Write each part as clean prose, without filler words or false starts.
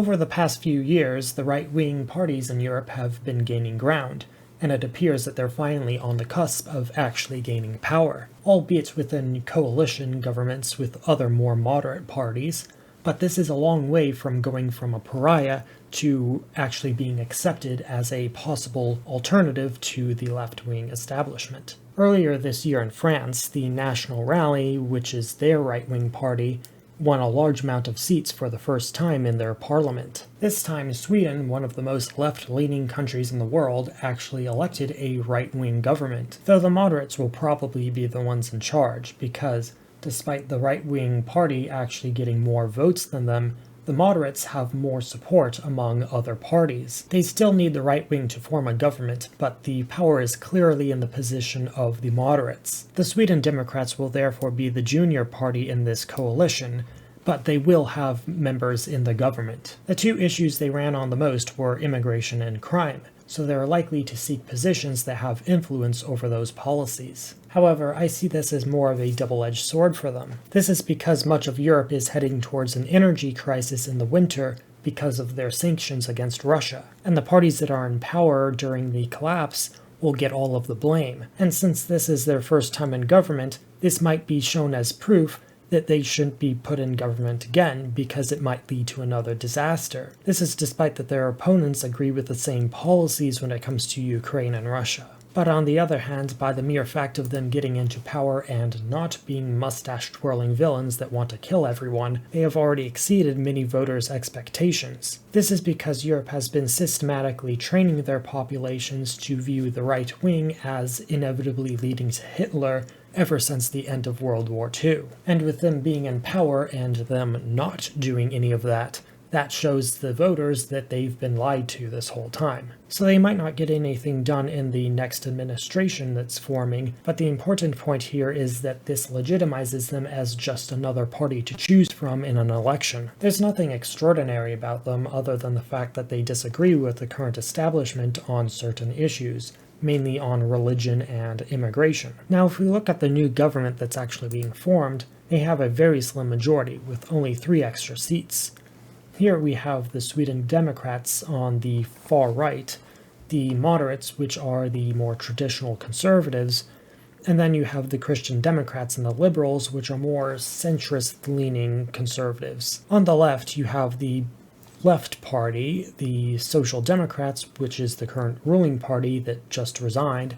Over the past few years, the right-wing parties in Europe have been gaining ground, and it appears that they're finally on the cusp of actually gaining power, albeit within coalition governments with other more moderate parties, but this is a long way from going from a pariah to actually being accepted as a possible alternative to the left-wing establishment. Earlier this year in France, the National Rally, which is their right-wing party, won a large amount of seats for the first time in their parliament. This time, Sweden, one of the most left-leaning countries in the world, actually elected a right-wing government, though the moderates will probably be the ones in charge, because despite the right-wing party actually getting more votes than them, the moderates have more support among other parties. They still need the right wing to form a government, but the power is clearly in the position of the moderates. The Sweden Democrats will therefore be the junior party in this coalition, but they will have members in the government. The two issues they ran on the most were immigration and crime, so they're likely to seek positions that have influence over those policies. However, I see this as more of a double-edged sword for them. This is because much of Europe is heading towards an energy crisis in the winter because of their sanctions against Russia, and the parties that are in power during the collapse will get all of the blame. And since this is their first time in government, this might be shown as proof that they shouldn't be put in government again because it might lead to another disaster. This is despite that their opponents agree with the same policies when it comes to Ukraine and Russia. But on the other hand, by the mere fact of them getting into power and not being mustache-twirling villains that want to kill everyone, they have already exceeded many voters' expectations. This is because Europe has been systematically training their populations to view the right wing as inevitably leading to Hitler ever since the end of World War II. And with them being in power and them not doing any of that, that shows the voters that they've been lied to this whole time. So they might not get anything done in the next administration that's forming, but the important point here is that this legitimizes them as just another party to choose from in an election. There's nothing extraordinary about them other than the fact that they disagree with the current establishment on certain issues, mainly on religion and immigration. Now, if we look at the new government that's actually being formed, they have a very slim majority, with only 3 extra seats. Here we have the Sweden Democrats on the far right, the moderates, which are the more traditional conservatives, and then you have the Christian Democrats and the liberals, which are more centrist-leaning conservatives. On the left, you have the left party, the Social Democrats, which is the current ruling party that just resigned,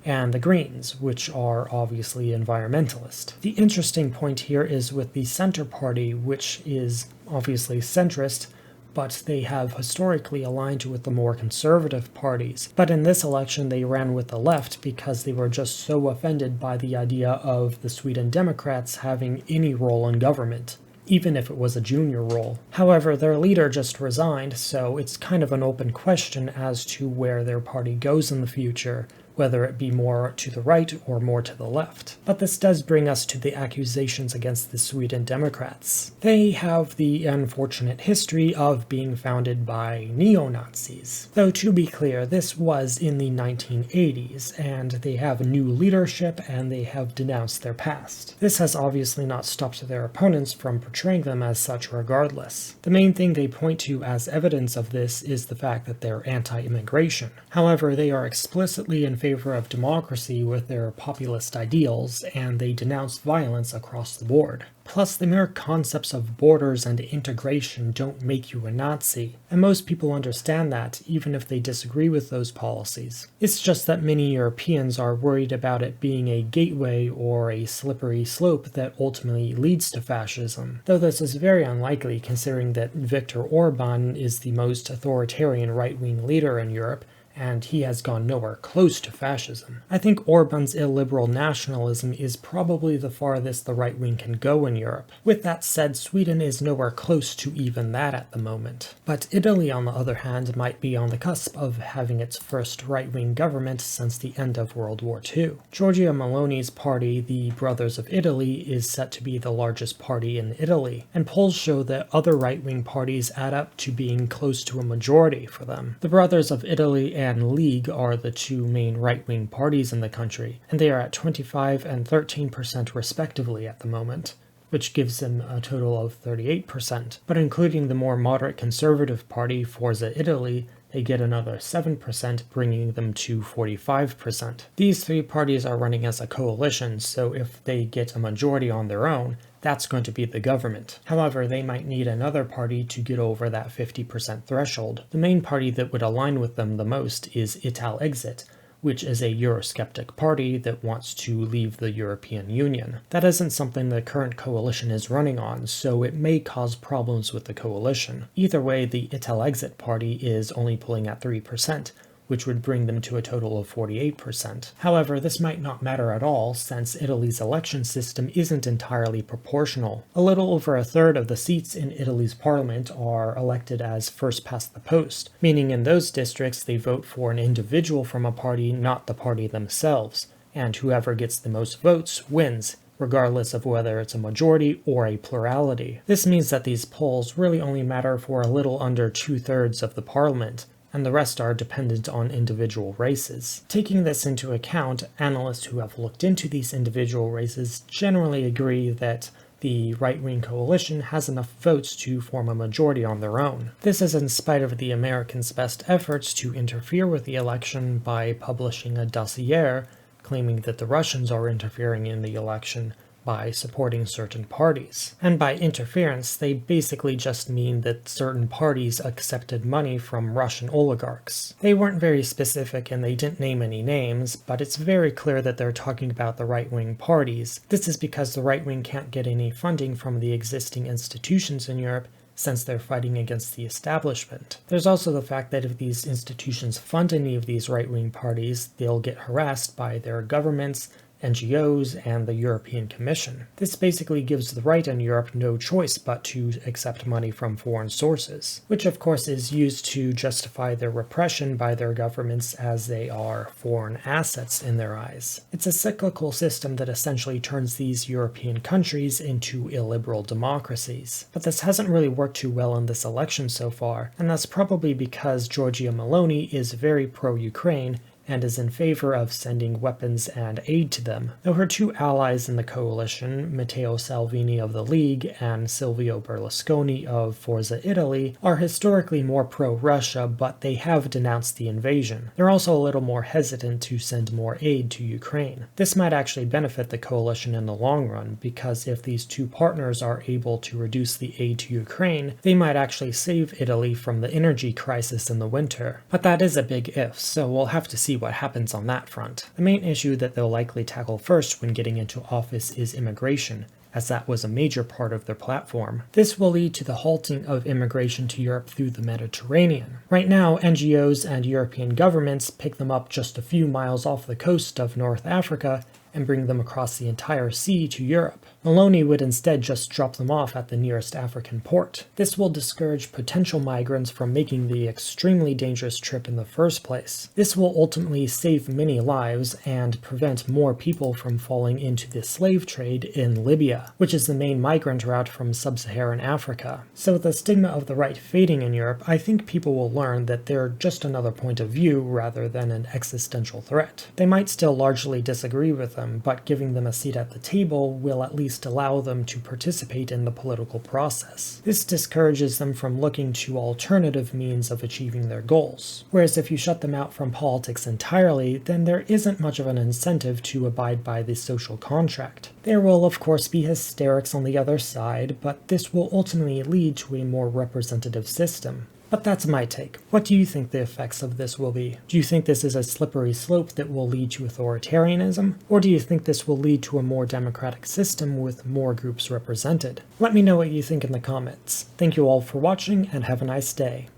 and the Greens, which are obviously environmentalist. The interesting point here is with the Center Party, which is obviously centrist, but they have historically aligned with the more conservative parties. But in this election, they ran with the left because they were just so offended by the idea of the Sweden Democrats having any role in government, even if it was a junior role. However, their leader just resigned, so it's kind of an open question as to where their party goes in the future, whether it be more to the right or more to the left. But this does bring us to the accusations against the Sweden Democrats. They have the unfortunate history of being founded by neo-Nazis. Though to be clear, this was in the 1980s, and they have new leadership and they have denounced their past. This has obviously not stopped their opponents from portraying them as such regardless. The main thing they point to as evidence of this is the fact that they're anti-immigration. However, they are explicitly in favor of democracy with their populist ideals, and they denounce violence across the board. Plus, the mere concepts of borders and integration don't make you a Nazi, and most people understand that, even if they disagree with those policies. It's just that many Europeans are worried about it being a gateway or a slippery slope that ultimately leads to fascism, though this is very unlikely considering that Viktor Orban is the most authoritarian right-wing leader in Europe, and he has gone nowhere close to fascism. I think Orban's illiberal nationalism is probably the farthest the right wing can go in Europe. With that said, Sweden is nowhere close to even that at the moment. But Italy, on the other hand, might be on the cusp of having its first right-wing government since the end of World War II. Giorgia Meloni's party, the Brothers of Italy, is set to be the largest party in Italy, and polls show that other right-wing parties add up to being close to a majority for them. The Brothers of Italy and League are the two main right-wing parties in the country, and they are at 25% and 13% respectively at the moment. which gives them a total of 38%. But including the more moderate conservative party, Forza Italy, they get another 7%, bringing them to 45%. These three parties are running as a coalition, so if they get a majority on their own, that's going to be the government. However, they might need another party to get over that 50% threshold. The main party that would align with them the most is Italexit, which is a Eurosceptic party that wants to leave the European Union. That isn't something the current coalition is running on, so it may cause problems with the coalition. Either way, the Italexit party is only pulling at 3%, which would bring them to a total of 48%. However, this might not matter at all, since Italy's election system isn't entirely proportional. A little over a third of the seats in Italy's parliament are elected as first past the post, meaning in those districts they vote for an individual from a party, not the party themselves, and whoever gets the most votes wins, regardless of whether it's a majority or a plurality. This means that these polls really only matter for a little under 2/3 of the parliament, and the rest are dependent on individual races. Taking this into account, analysts who have looked into these individual races generally agree that the right-wing coalition has enough votes to form a majority on their own. This is in spite of the Americans' best efforts to interfere with the election by publishing a dossier claiming that the Russians are interfering in the election by supporting certain parties. And by interference, they basically just mean that certain parties accepted money from Russian oligarchs. They weren't very specific and they didn't name any names, but it's very clear that they're talking about the right-wing parties. This is because the right wing can't get any funding from the existing institutions in Europe, since they're fighting against the establishment. There's also the fact that if these institutions fund any of these right-wing parties, they'll get harassed by their governments, NGOs, and the European Commission. This basically gives the right in Europe no choice but to accept money from foreign sources, which of course is used to justify their repression by their governments as they are foreign assets in their eyes. It's a cyclical system that essentially turns these European countries into illiberal democracies. But this hasn't really worked too well in this election so far, and that's probably because Giorgia Meloni is very pro-Ukraine and is in favor of sending weapons and aid to them. Though her two allies in the coalition, Matteo Salvini of the League and Silvio Berlusconi of Forza Italy, are historically more pro-Russia, but they have denounced the invasion. They're also a little more hesitant to send more aid to Ukraine. This might actually benefit the coalition in the long run, because if these two partners are able to reduce the aid to Ukraine, they might actually save Italy from the energy crisis in the winter. But that is a big if, so we'll have to see what happens on that front. The main issue that they'll likely tackle first when getting into office is immigration, as that was a major part of their platform. This will lead to the halting of immigration to Europe through the Mediterranean. Right now, NGOs and European governments pick them up just a few miles off the coast of North Africa and bring them across the entire sea to Europe. Meloni would instead just drop them off at the nearest African port. This will discourage potential migrants from making the extremely dangerous trip in the first place. This will ultimately save many lives and prevent more people from falling into the slave trade in Libya, which is the main migrant route from sub-Saharan Africa. So with the stigma of the right fading in Europe, I think people will learn that they're just another point of view rather than an existential threat. They might still largely disagree with them, but giving them a seat at the table will at least allow them to participate in the political process. This discourages them from looking to alternative means of achieving their goals. Whereas if you shut them out from politics entirely, then there isn't much of an incentive to abide by the social contract. There will of course be hysterics on the other side, but this will ultimately lead to a more representative system. But that's my take. What do you think the effects of this will be? Do you think this is a slippery slope that will lead to authoritarianism? Or do you think this will lead to a more democratic system with more groups represented? Let me know what you think in the comments. Thank you all for watching and have a nice day.